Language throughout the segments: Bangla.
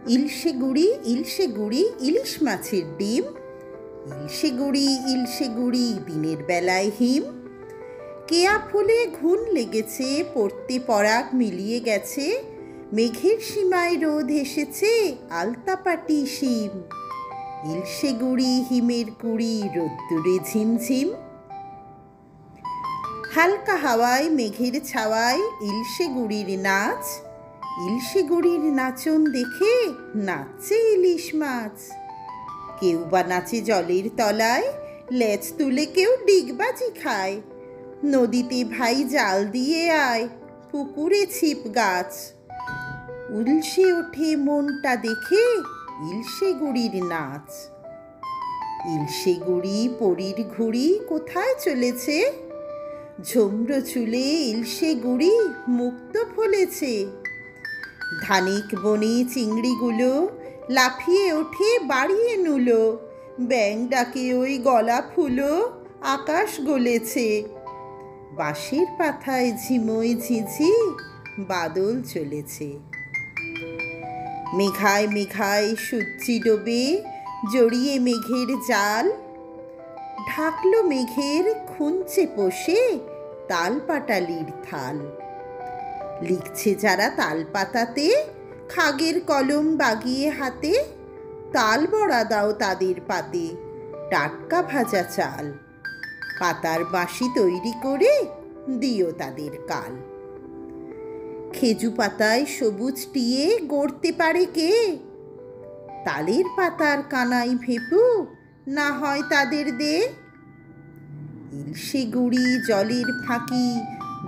ইলশে গুড়ি ইলিশ মাছের ডিম। ইলশে গুড়ি দিনের বেলায় হিম। কেয়া ফুলে ঘুন লেগেছে, পড়তে পরাগ মিলিয়ে গেছে। মেঘের সীমায় রোদ এসেছে, আলতাপাটি শিম। ইলশে গুড়ি হিমের কুড়ি, রোদ্দুরে ঝিমঝিম। হালকা হাওয়ায় মেঘের ছাওয়ায় ইলশে গুড়ির নাচ। ইলশে গুড়ির নাচন দেখে নাচছে ইলিশ মাছ। কেউ বা নাচে জলের তলায়, লেজ তুলে কেউ ডিগবাজি খায়। নদীতে ভাই জাল দিয়ে আয়, পুকুরে ছিপ গাছ। উলসে ওঠে মনটা দেখে ইলশে গুড়ির নাচ। ইলশে গুড়ি পরীর ঘুড়ি কোথায় চলেছে? ঝুমরো চুলে ইলশে গুড়ি মুক্ত ফলেছে। ধানিক বনে চিংড়িগুলো লাফিয়ে ওঠে বাড়িয়ে নুলো। ব্যাং ডাকে ওই গলা ফুলো, আকাশ গলেছে। বাঁশের পাতায় ঝিমোয় ঝিঝি, বাদল চলেছে। মেঘায় মেঘায় সূর্যি ডোবে, জড়িয়ে মেঘের জাল। ঢাকলো মেঘের খুঞ্চে পোষে তালপাটালির থাল। লিখছে যারা তালপাতাতে, খাগের কলম বাগিয়ে হাতে। তাল বড়া দাও তাদের পাতে, টাটকা ভাজা চাল। পাতার বাঁশি তৈরি করে দিও তাদের কাল। খেজু পাতায় সবুজ টিয়ে গড়তে পারে কে? তালের পাতার কানাই ভেপু না হয় তাদের দে। ইলশে গুড়ি জলের ফাঁকি,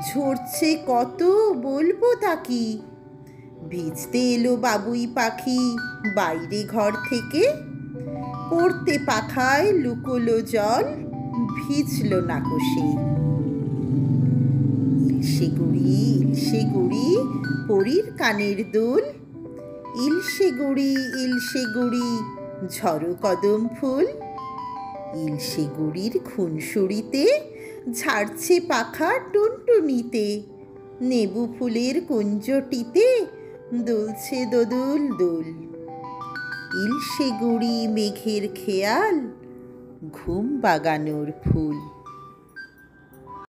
ঝরছে কত বলবো তাকি। ভিজতে এলো বাবুই পাখি বাইরে ঘর থেকে। পড়তে পাখায় লুকোলো জল, ভিজল না কোষে। ইলশে গুড়ি পরীর কানের দুল। ইলশে গুড়ি ঝরো কদম ফুল। ইলশে গুড়ির খুনসুরিতে ঝাড়ছে পাখা টুনটুনিতে। নেবু ফুলের কুঞ্জটিতে দুলছে দোদুল দুল। ইলশে গুড়ি মেঘের খেয়াল, ঘুম বাগানোর ফুল।